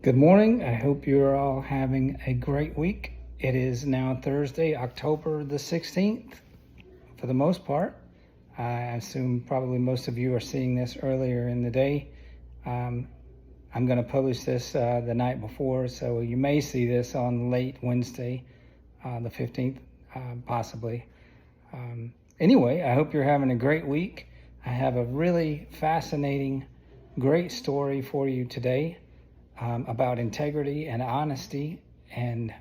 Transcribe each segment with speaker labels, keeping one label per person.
Speaker 1: Good morning. I hope you're all having a great week. It is now Thursday, October the 16th, for the most part. I assume probably most of you are seeing this earlier in the day. I'm going to publish this the night before, so you may see this on late Wednesday, the 15th, possibly. Anyway, I hope you're having a great week. I have a really fascinating, great story for you today. About integrity and honesty, and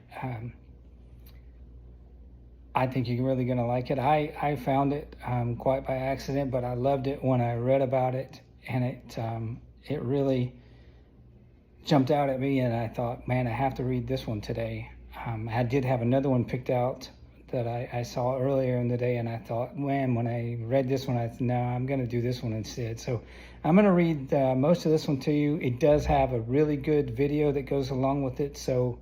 Speaker 1: I think you're really going to like it. I found it quite by accident, but I loved it when I read about it, and it really jumped out at me, and I thought, man, I have to read this one today. I did have another one picked out that I saw earlier in the day, and I thought, man, when I read this one, I thought, no, I'm going to do this one instead. So I'm going to read most of this one to you. It does have a really good video that goes along with it, so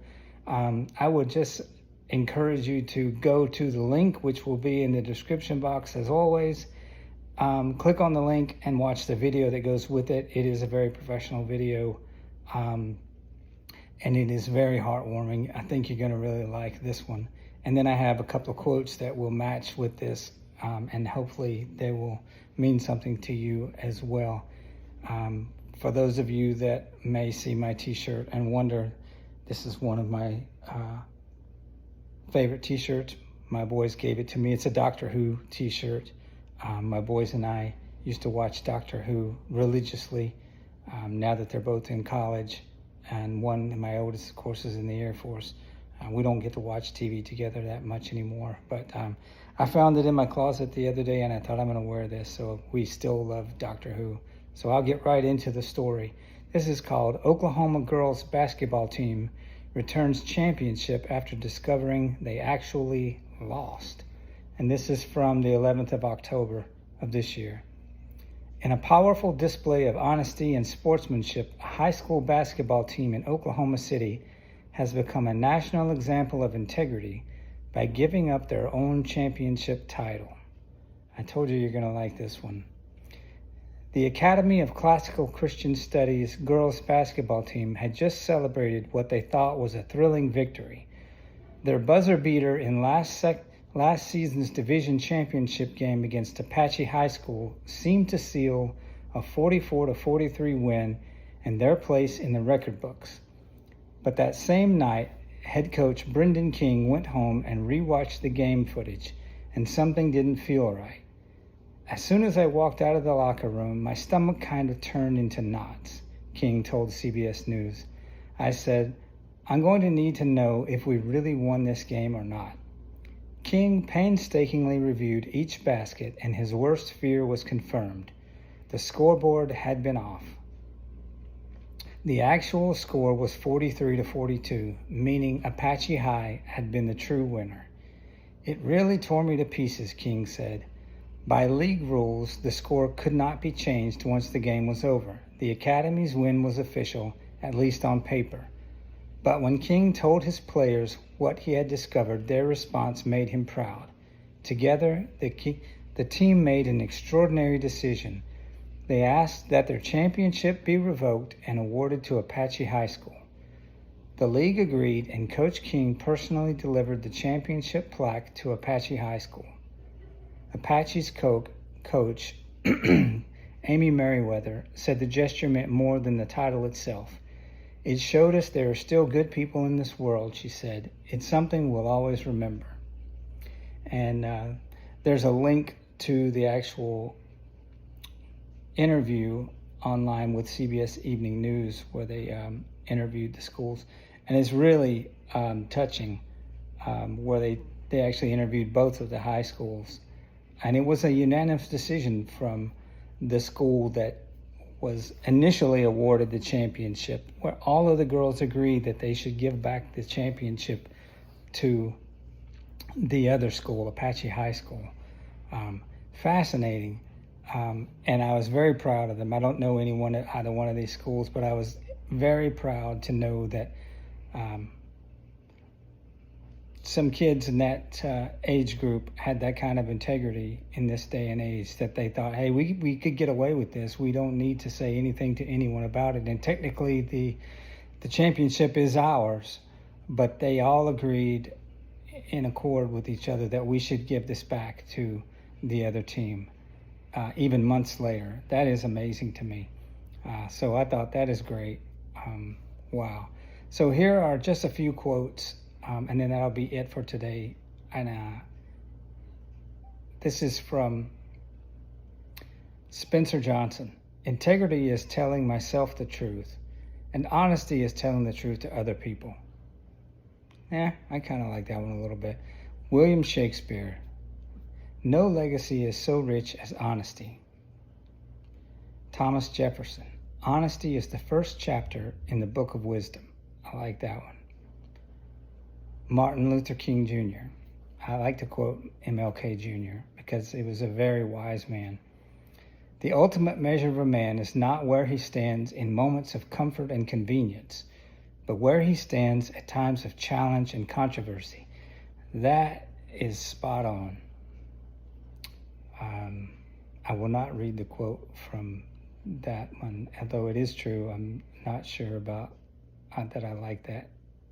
Speaker 1: I would just encourage you to go to the link, which will be in the description box as always. Click on the link and watch the video that goes with it. It is a very professional video, and it is very heartwarming. I think you're going to really like this one. And then I have a couple of quotes that will match with this, and hopefully they will mean something to you as well. For those of you that may see my t-shirt and wonder, this is one of my favorite t-shirts. My boys gave it to me. It's a Doctor Who t-shirt. My boys and I used to watch Doctor Who religiously, now that they're both in college. And my oldest, of course, is in the Air Force. We don't get to watch TV together that much anymore, but I found it in my closet the other day, and I thought, I'm going to wear this. So we still love Doctor Who. So I'll get right into the story. This is called Oklahoma Girls Basketball Team Returns Championship After Discovering They Actually Lost. And this is from the 11th of October of this year. In a powerful display of honesty and sportsmanship, a high school basketball team in Oklahoma City has become a national example of integrity by giving up their own championship title. I told you you're going to like this one. The Academy of Classical Christian Studies girls basketball team had just celebrated what they thought was a thrilling victory. Their buzzer beater in last season's division championship game against Apache High School seemed to seal a 44-43 win and their place in the record books. But that same night, head coach Brendan King went home and rewatched the game footage, and something didn't feel right. As soon as I walked out of the locker room, my stomach kind of turned into knots, King told CBS News. I said, I'm going to need to know if we really won this game or not. King painstakingly reviewed each basket, and his worst fear was confirmed. The scoreboard had been off. The actual score was 43-42, meaning Apache High had been the true winner. It really tore me to pieces, King said. By league rules, the score could not be changed once the game was over. The Academy's win was official, at least on paper. But when King told his players what he had discovered, their response made him proud. Together, the team made an extraordinary decision. They asked that their championship be revoked and awarded to Apache High School. The league agreed, and Coach King personally delivered the championship plaque to Apache High School. Apache's coach, Amy Merriweather, said the gesture meant more than the title itself. It showed us there are still good people in this world, she said. It's something we'll always remember. And there's a link to the actual interview online with CBS Evening News where they interviewed the schools, and it's really touching, where they actually interviewed both of the high schools, and it was a unanimous decision from the school that was initially awarded the championship, where all of the girls agreed that they should give back the championship to the other school, Apache High School. Fascinating. And I was very proud of them. I don't know anyone at either one of these schools, but I was very proud to know that some kids in that age group had that kind of integrity in this day and age, that they thought, hey, we could get away with this. We don't need to say anything to anyone about it. And technically, the championship is ours, but they all agreed in accord with each other that we should give this back to the other team, even months later. That is amazing to me. So I thought that is great. Wow. So here are just a few quotes, and then that'll be it for today. And this is from Spencer Johnson. Integrity is telling myself the truth, and honesty is telling the truth to other people. I kind of like that one a little bit. William Shakespeare. No legacy is so rich as honesty. Thomas Jefferson. Honesty is the first chapter in the Book of Wisdom. I like that one. Martin Luther King Jr. I like to quote MLK Jr. because he was a very wise man. The ultimate measure of a man is not where he stands in moments of comfort and convenience, but where he stands at times of challenge and controversy. That is spot on. I will not read the quote from that one, although it is true. I'm not sure about that I like that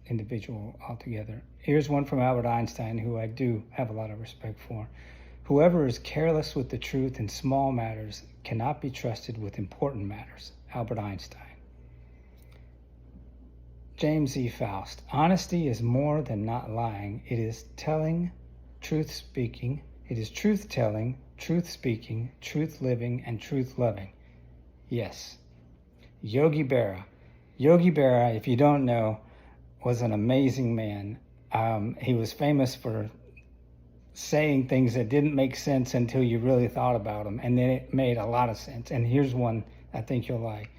Speaker 1: individual altogether. Here's one from Albert Einstein, who I do have a lot of respect for. Whoever is careless with the truth in small matters cannot be trusted with important matters. Albert Einstein. James E. Faust. Honesty is more than not lying. It is telling, truth speaking. It is truth telling, truth speaking, truth living, and truth loving. Yes. Yogi Berra. Yogi Berra, if you don't know, was an amazing man. He was famous for saying things that didn't make sense until you really thought about them, and then it made a lot of sense. And here's one I think you'll like.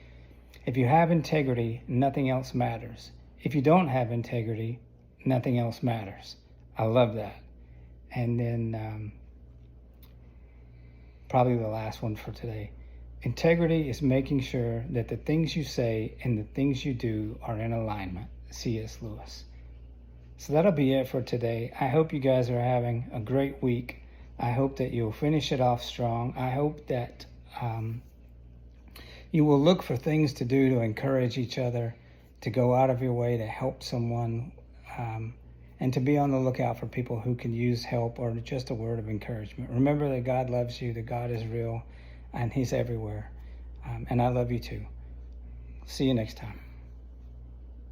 Speaker 1: If you have integrity, nothing else matters. If you don't have integrity, nothing else matters. I love that. And then probably the last one for today. Integrity is making sure that the things you say and the things you do are in alignment. C.S. Lewis. So that'll be it for today. I hope you guys are having a great week. I hope that you'll finish it off strong. I hope that you will look for things to do to encourage each other, to go out of your way to help someone, and to be on the lookout for people who can use help or just a word of encouragement. Remember that God loves you, that God is real, and He's everywhere. And I love you too. See you next time.